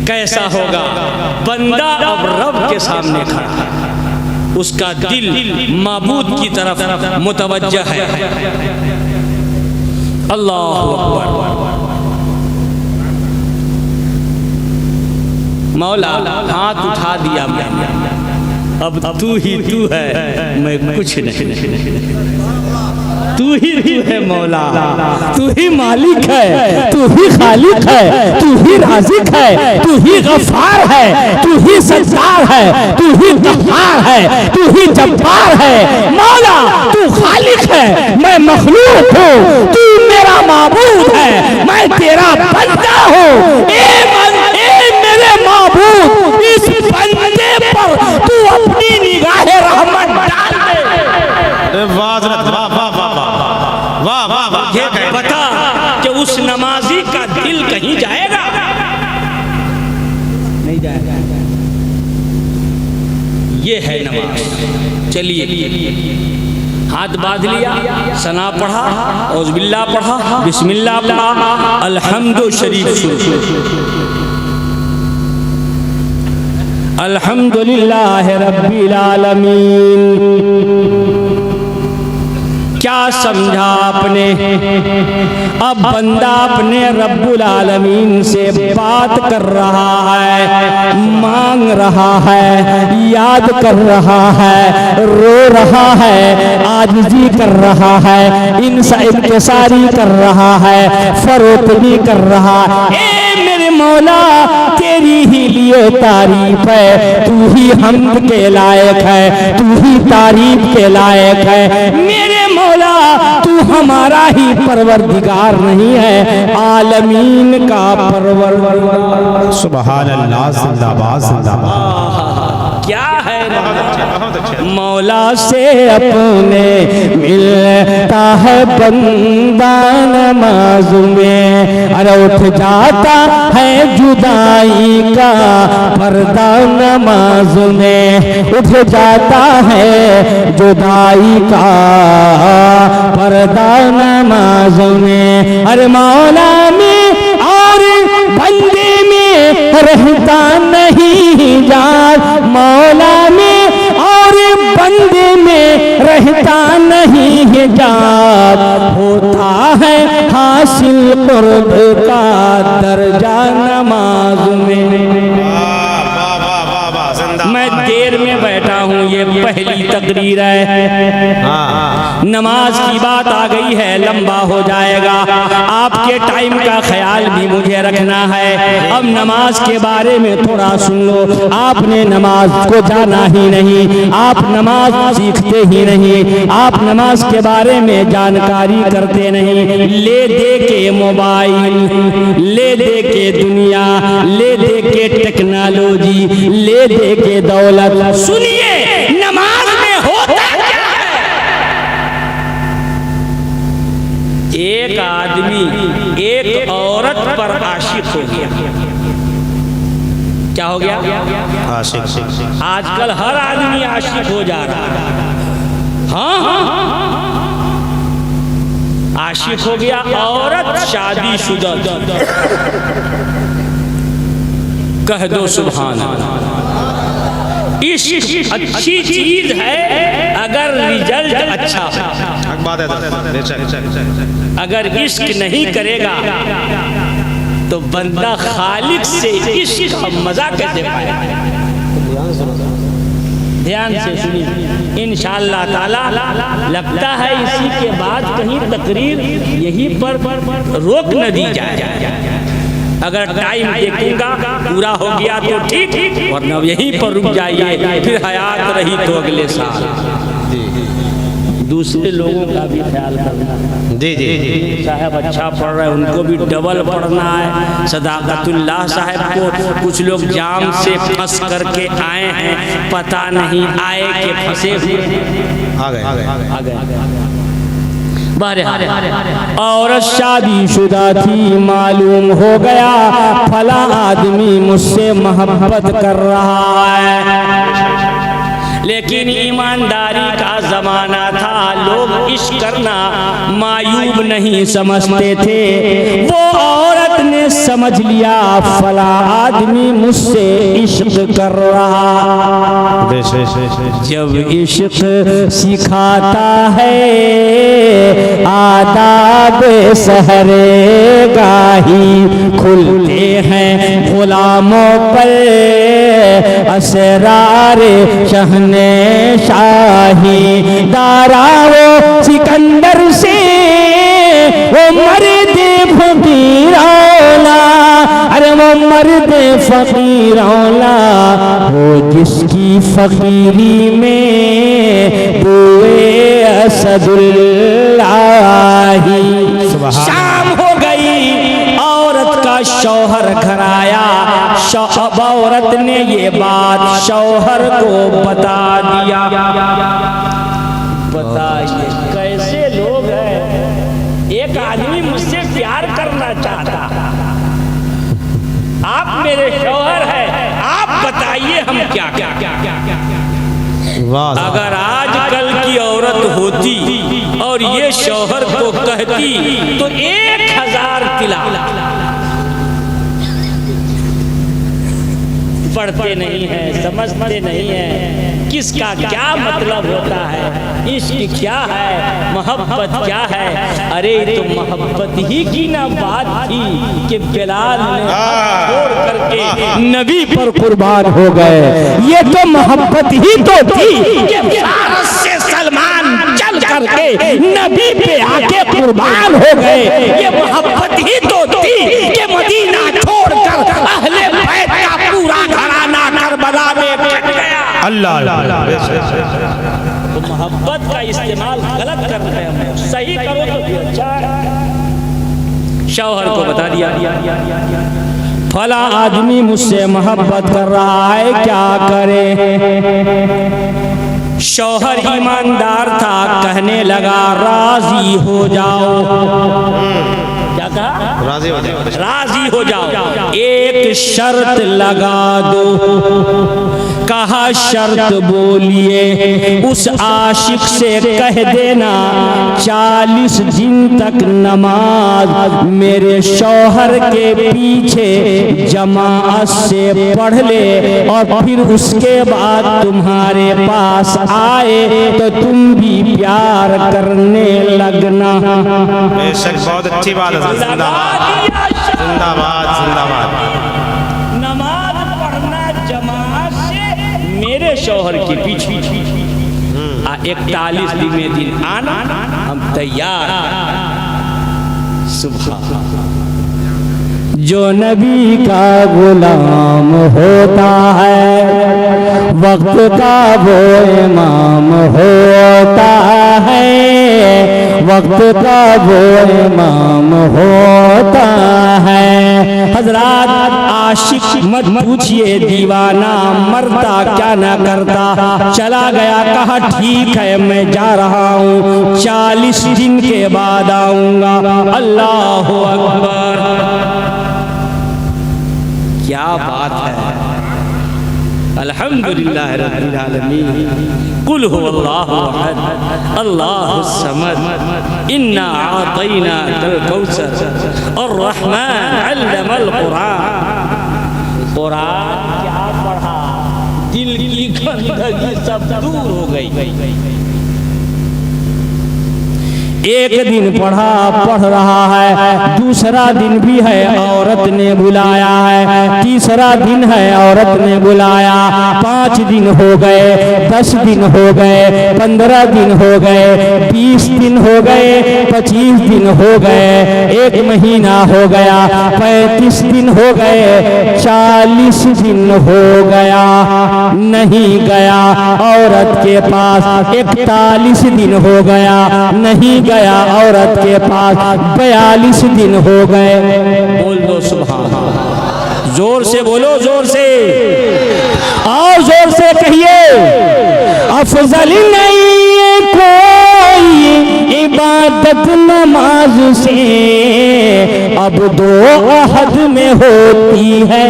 कैसा होगा बंदा अब रब के सामने खड़ा है, उसका दिल माबूद की तरफ मुतवज्जह है। अल्लाहु अकबर। मौला हाथ उठा दिया मैंने, अब तू ही तू है, मैं कुछ नहीं। तू ही तू है मौला, तू ही मालिक है, तू ही खालिक है, तू ही राज़िक है, तू ही गफ्फार है, तू ही सत्तार है, तू ही कहार है, तू ही जब्बार है। मौला तू खालिक है, मैं मखलूक हूँ, तू मेरा माबूद है, मैं तेरा बंदा हूँ। ए मेरे माबूद, इस बंदे पर तू अपनी निगाह रहमत डाल दे। वाह वाह वाह वाह वाह वाह। ये बता कि उस नमाजी का दिल कहीं जाएगा? नहीं जाएगा। ये है नमाज। चलिए हाथ बांध लिया, सना पढ़ा, औज़ुबिल्लाह पढ़ा, बिस्मिल्लाह पढ़ा, अल्हम्दु शरीफ सुन। अल्हम्दुलिल्लाह रब्बिल आलमीन। क्या समझा आपने? अब बंदा अपने रब्बुल आलमीन से बात कर रहा है, मांग रहा है, याद कर रहा है, रो रहा है, आजिज़ी कर रहा है, इंकिसारी कर रहा है, फरोख्ती कर रहा है। ए मेरे मौला तेरी ही लिए तारीफ है, तू ही हम्द के लायक है, तू ही तारीफ के लायक है। मेरे मौला तू हमारा ही परवरदिगार नहीं है, आलमीन का परवरदिगार। सुभान अल्लाह, जिंदाबाद जिंदाबाद। क्या है मौला से अपने मिलता है बंदा नमाज में, अरे उठ जाता है जुदाई का पर्दा नमाज में, उठ जाता है जुदाई का पर्दा नमाज में। अरे मौला में और बंदे में रहता नहीं जान, मौला में और बंदे में रहता नहीं है जान, होता है हासिल कुर्ब का दर्जा नमाज में। मैं देर में बैठा हूँ, ये पहली तकरीर है। नमाज की बात आ गई है, लंबा हो जाएगा, आपके टाइम का ख्याल भी मुझे रखना है। अब नमाज के बारे में थोड़ा सुन लो। आपने नमाज को जाना ही नहीं, आप नमाज सीखते ही नहीं, आप नमाज के बारे में जानकारी करते नहीं। ले दे के मोबाइल, ले दे के दुनिया, ले दे के टेक्नोलॉजी, ले दे के दौलत। सुनिए नमाज में होता क्या है? एक आदमी एक औरत पर आशिक हो गया। क्या हो गया? आशिक। आजकल हर आदमी आशिक हो जा रहा है। हाँ, आशिक हो गया। औरत शादीशुदा, कह दो सुभान अल्लाह। इश्क अच्छी चीज है अगर रिजल्ट अच्छा हो। अगर इश्क नहीं करेगा तो बंदा खालिक से इश्क का मजा कैसे पाएगा? ध्यान से सुनिए, इंशाअल्लाह ताला लगता है इसी के बाद कहीं तकरीर यहीं पर रोक न दी जाए। अगर टाइम देखूंगा पूरा हो गया तो ठीक, वरना यहीं पर रुक जाइए, फिर हयात रही तो अगले साल। दूसरे लोगों का भी ख्याल करना। जी जी जी। साहब अच्छा पढ़ रहे हैं, उनको भी डबल पढ़ना है। सदाकतुल्लाह साहब को कुछ लोग जाम से फंस करके आए हैं, पता नहीं आए कि फंसे हुए आ गए। औरत शादीशुदा थी, मालूम हो गया फला आदमी मुझसे मोहब्बत कर रहा है। लेकिन ईमानदारी का जमाना था, लोग इश्क करना मायूब नहीं समझते थे। वो औरत ने समझ लिया फला आदमी मुझसे इश्क कर रहा। जब इश्क सिखाता है आदाब बेसहरे गाही खुलते हैं गुलामों पर असरारे शहने शाही दारा वो सिकंदर से वो मर्द फकीरौला, अरे वो मर्द फकीरौला वो जिसकी फकीरी में बुए असदुल्लाही। शाम हो गई, औरत का शौहर घर आया। औरत ने ये बात शौहर को बता दिया। बताइए कैसे लोग हैं। एक आदमी मुझसे प्यार करना चाहता, आप मेरे शौहर हैं, आप बताइए हम क्या क्या क्या क्या क्या। अगर आजकल की औरत होती और ये शौहर को कहती तो 1000 तिला। पढ़ते नहीं हैं, समझते नहीं हैं किसका क्या मतलब होता है, इश्क क्या है, मोहब्बत क्या है। अरे तो मोहब्बत ही की ना बात थी कि बिलाल ने छोड़ करके नबी पर कुर्बान हो गए। ये तो मोहब्बत ही तो थी कि फारस से सलमान चल करके नबी पे आके कुर्बान हो गए। ये मोहब्बत ही तो थी कि मदीना छोड़कर अहले बैत का पूरा घराना करबला में बैठ गया। अल्लाह तो मोहब्बत का इस्तेमाल गलत कर रहे हैं, सही करो तो भी अच्छा है। शौहर को बता दिया फला आदमी मुझसे मोहब्बत कर रहा है, क्या करे। शौहर ईमानदार था, कहने लगा राजी हो जाओ। क्या कहा? राजी हो जाओ, एक शर्त लगा दो। कहा शर्त बोलिए, उस आशिक से कह देना 40 दिन तक नमाज मेरे शौहर के पीछे जमाअत से पढ़ ले और फिर उसके बाद तुम्हारे पास आए तो तुम भी प्यार करने लगना। बेशक बहुत अच्छी बात है। जिंदाबाद जिंदाबाद जिंदाबाद। नमाज पढ़ना जमात से मेरे शौहर के पीछे 41 दिन आना, हम तैयार। सुबह जो नबी का गुलाम होता है वक्त का वो इमाम होता है, वक्त का वो इमाम होता है। हजरात आशिक मत पूछिए, दीवाना मरता क्या ना करता। चला गया, कहा ठीक है मैं जा रहा हूँ, 40 दिन के बाद आऊंगा। अल्लाह अकबर, क्या बात है। अल्हम्दुलिल्लाह रब्बिल आलमीन। कुल हुवल्लाहु अहद अल्लाहुस समद इन्ना आतैनाकल कौसर अर्रहमान अल्लमल कुरान। कुरान क्या पढ़ा, दिल की गंदगी सब दूर हो गई। एक दिन पढ़ रहा है, दूसरा दिन भी है औरत ने बुलाया है, तीसरा दिन है औरत ने बुलाया, 5 दिन हो गए, 10 दिन हो गए, 15 दिन हो गए, 20 दिन हो गए, 25 दिन हो गए, 1 महीना हो गया, 35 दिन हो गए, 40 दिन हो गया, नहीं गया औरत के पास। 41 दिन हो गया, नहीं गया औरत के पास। 42 दिन हो गए। बोल दो सुभान अल्लाह, जोर से बोलो, जोर से और जोर से कहिए। अफजल नहीं कोई इबादत नमाज से, अब 2 अहद में होती है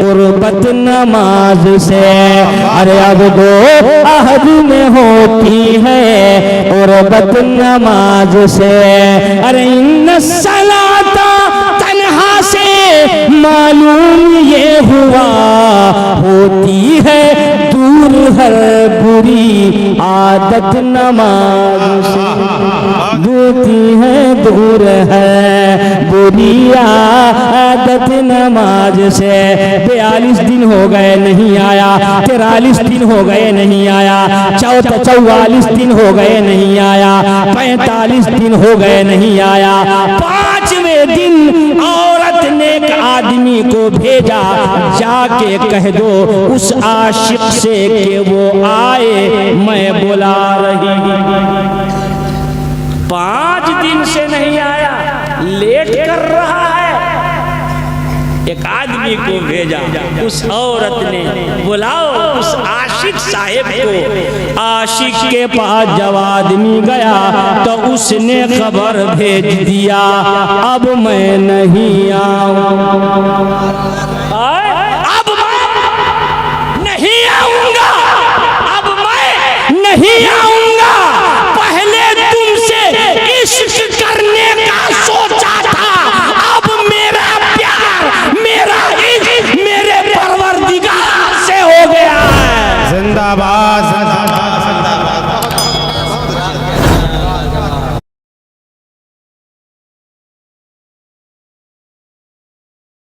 कुर्बत नमाज से। अरे अब 2 अहद में होती है कुर्बत नमाज से। अरे इन्ना सलाता तन्हा से मालूम ये हुआ, होती है दूर हर बुरी आदत नमाज से। होती हैं दूर है बुरी आदत नमाज से। 42 दिन हो गए नहीं आया, 43 दिन हो गए नहीं आया, 44 दिन हो गए नहीं आया, 45 दिन हो गए नहीं आया। 5वें दिन औरत ने एक आदमी को भेजा, जाके कह दो उस आशिक से कि वो आए, मैं बुला रही हूं। 5 दिन से नहीं आया, लेट कर रहा है। एक आदमी को भेजा, उस औरत ने बुलाओ उस आशिक साहेब को। आशिक के पास जब आदमी गया तो उसने खबर भेज दिया, अब मैं नहीं आऊंगा, अब मैं नहीं आऊंगा, अब मैं नहीं आऊंगा। पहले तुमसे इश्क करने का सोचा था, अब मेरा प्यार, मेरा इश्क मेरे परवरदिगार से हो गया है। जिंदाबाद।